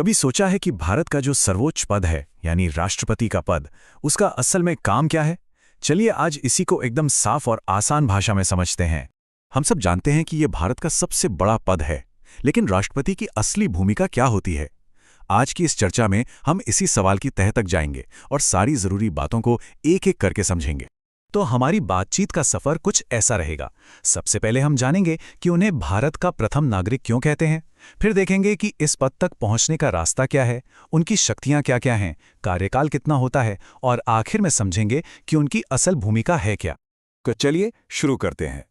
कभी सोचा है कि भारत का जो सर्वोच्च पद है यानी राष्ट्रपति का पद, उसका असल में काम क्या है? चलिए आज इसी को एकदम साफ और आसान भाषा में समझते हैं। हम सब जानते हैं कि ये भारत का सबसे बड़ा पद है, लेकिन राष्ट्रपति की असली भूमिका क्या होती है? आज की इस चर्चा में हम इसी सवाल की तह तक जाएंगे और सारी जरूरी बातों को एक एक करके समझेंगे। तो हमारी बातचीत का सफर कुछ ऐसा रहेगा। सबसे पहले हम जानेंगे कि उन्हें भारत का प्रथम नागरिक क्यों कहते हैं। फिर देखेंगे कि इस पद तक पहुंचने का रास्ता क्या है, उनकी शक्तियां क्या-क्या हैं, कार्यकाल कितना होता है और आखिर में समझेंगे कि उनकी असल भूमिका है क्या। तो चलिए शुरू करते हैं।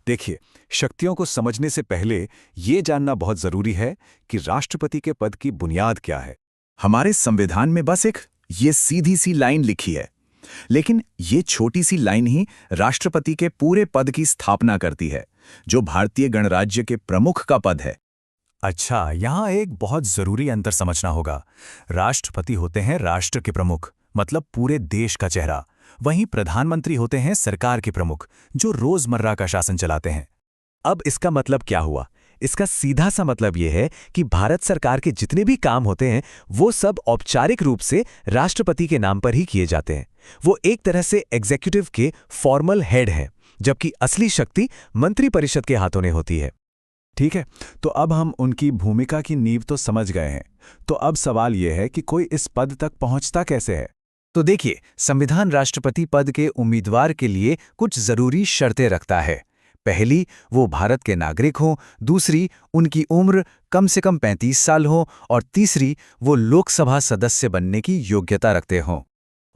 देखिए, शक्तियों को समझने से पहले ये जानना बहुत जरूरी है कि राष्ट्रपति के पद की बुनियाद क्या है। हमारे संविधान में बस एक ये सीधी सी लाइन लिखी है, लेकिन ये छोटी सी लाइन ही राष्ट्रपति के पूरे पद की स्थापना करती है, जो भारतीय गणराज्य के प्रमुख का पद है। अच्छा, यहाँ एक बहुत जरूरी अंतर समझना होगा। राष्ट्रपति होते हैं राष्ट्र के प्रमुख, मतलब पूरे देश का चेहरा। वहीं प्रधानमंत्री होते हैं सरकार के प्रमुख, जो रोजमर्रा का शासन चलाते हैं। अब इसका मतलब क्या हुआ? इसका सीधा सा मतलब यह है कि भारत सरकार के जितने भी काम होते हैं वो सब औपचारिक रूप से राष्ट्रपति के नाम पर ही किए जाते हैं। वो एक तरह से एग्जीक्यूटिव के फॉर्मल हेड हैं, जबकि असली शक्ति मंत्रिपरिषद के हाथों में होती है। ठीक है, तो अब हम उनकी भूमिका की नींव तो समझ गए हैं। तो अब सवाल यह है कि कोई इस पद तक पहुंचता कैसे है? तो देखिए, संविधान राष्ट्रपति पद के उम्मीदवार के लिए कुछ जरूरी शर्तें रखता है। पहली, वो भारत के नागरिक हों। दूसरी, उनकी उम्र कम से कम 35 साल हो। और तीसरी, वो लोकसभा सदस्य बनने की योग्यता रखते हों।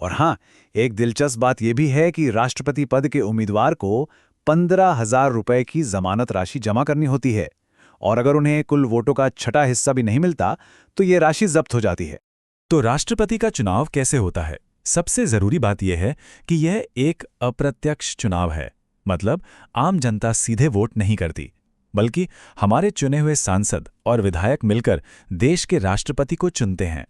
और हाँ, एक दिलचस्प बात यह भी है कि राष्ट्रपति पद के उम्मीदवार को 15,000 रुपए की जमानत राशि जमा करनी होती है, और अगर उन्हें कुल वोटों का छठा हिस्सा भी नहीं मिलता तो ये राशि जब्त हो जाती है। तो राष्ट्रपति का चुनाव कैसे होता है? सबसे जरूरी बात यह है कि यह एक अप्रत्यक्ष चुनाव है, मतलब आम जनता सीधे वोट नहीं करती, बल्कि हमारे चुने हुए सांसद और विधायक मिलकर देश के राष्ट्रपति को चुनते हैं।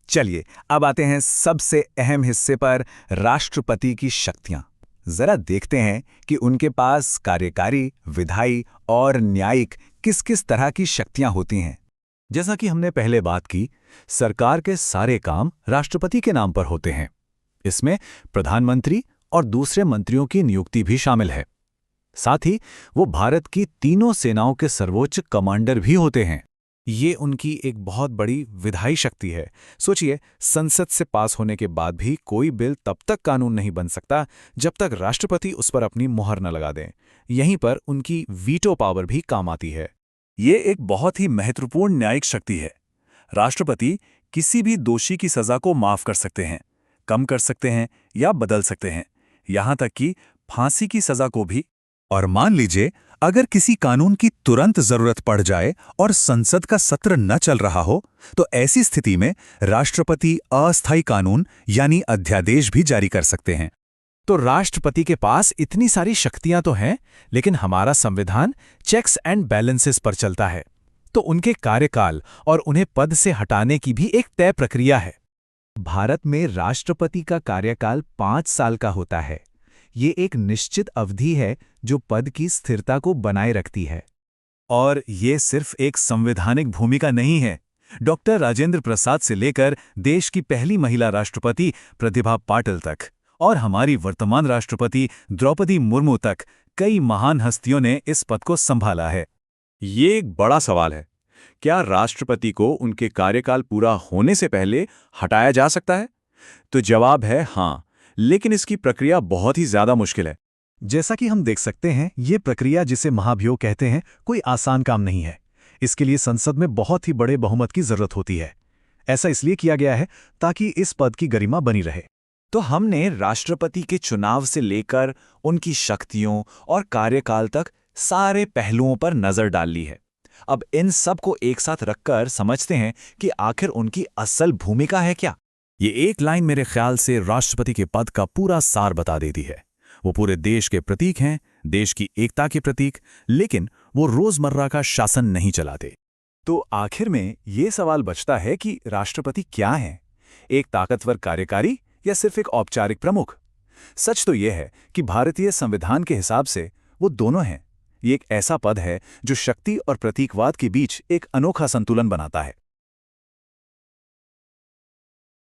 चलिए अब आते हैं सबसे अहम हिस्से पर, राष्ट्रपति की शक्तियां। जरा देखते हैं कि उनके पास कार्यकारी, विधायी और न्यायिक किस किस तरह की शक्तियां होती हैं। जैसा कि हमने पहले बात की, सरकार के सारे काम राष्ट्रपति के नाम पर होते हैं। इसमें प्रधानमंत्री और दूसरे मंत्रियों की नियुक्ति भी शामिल है। साथ ही वो भारत की तीनों सेनाओं के सर्वोच्च कमांडर भी होते हैं। ये उनकी एक बहुत बड़ी विधायी शक्ति है। सोचिए, संसद से पास होने के बाद भी कोई बिल तब तक कानून नहीं बन सकता जब तक राष्ट्रपति उस पर अपनी मुहर न लगा दें। यहीं पर उनकी वीटो पावर भी काम आती है। ये एक बहुत ही महत्वपूर्ण न्यायिक शक्ति है। राष्ट्रपति किसी भी दोषी की सजा को माफ कर सकते हैं, कम कर सकते हैं या बदल सकते हैं, यहां तक कि फांसी की सजा को भी। और मान लीजिए, अगर किसी कानून की तुरंत जरूरत पड़ जाए और संसद का सत्र न चल रहा हो, तो ऐसी स्थिति में राष्ट्रपति अस्थायी कानून यानी अध्यादेश भी जारी कर सकते हैं। तो राष्ट्रपति के पास इतनी सारी शक्तियां तो हैं, लेकिन हमारा संविधान चेक्स एंड बैलेंसेस पर चलता है। तो उनके कार्यकाल और उन्हें पद से हटाने की भी एक तय प्रक्रिया है। भारत में राष्ट्रपति का कार्यकाल 5 साल का होता है। ये एक निश्चित अवधि है जो पद की स्थिरता को बनाए रखती है। और ये सिर्फ एक संवैधानिक भूमिका नहीं है। डॉक्टर राजेंद्र प्रसाद से लेकर देश की पहली महिला राष्ट्रपति प्रतिभा पाटिल तक और हमारी वर्तमान राष्ट्रपति द्रौपदी मुर्मू तक कई महान हस्तियों ने इस पद को संभाला है। ये एक बड़ा सवाल है। क्या राष्ट्रपति को उनके कार्यकाल पूरा होने से पहले हटाया जा सकता है? तो जवाब है हाँ, लेकिन इसकी प्रक्रिया बहुत ही ज्यादा मुश्किल है। जैसा कि हम देख सकते हैं, ये प्रक्रिया, जिसे महाभियोग कहते हैं, कोई आसान काम नहीं है। इसके लिए संसद में बहुत ही बड़े बहुमत की जरूरत होती है। ऐसा इसलिए किया गया है ताकि इस पद की गरिमा बनी रहे। तो हमने राष्ट्रपति के चुनाव से लेकर उनकी शक्तियों और कार्यकाल तक सारे पहलुओं पर नजर डाल ली है। अब इन सब को एक साथ रखकर समझते हैं कि आखिर उनकी असल भूमिका है क्या। ये एक लाइन मेरे ख्याल से राष्ट्रपति के पद का पूरा सार बता देती है। वो पूरे देश के प्रतीक हैं, देश की एकता के प्रतीक, लेकिन वो रोजमर्रा का शासन नहीं चलाते। तो आखिर में ये सवाल बचता है कि राष्ट्रपति क्या हैं? एक ताकतवर कार्यकारी या सिर्फ एक औपचारिक प्रमुख? सच तो यह है कि भारतीय संविधान के हिसाब से वो दोनों हैं। ये एक ऐसा पद है जो शक्ति और प्रतीकवाद के बीच एक अनोखा संतुलन बनाता है।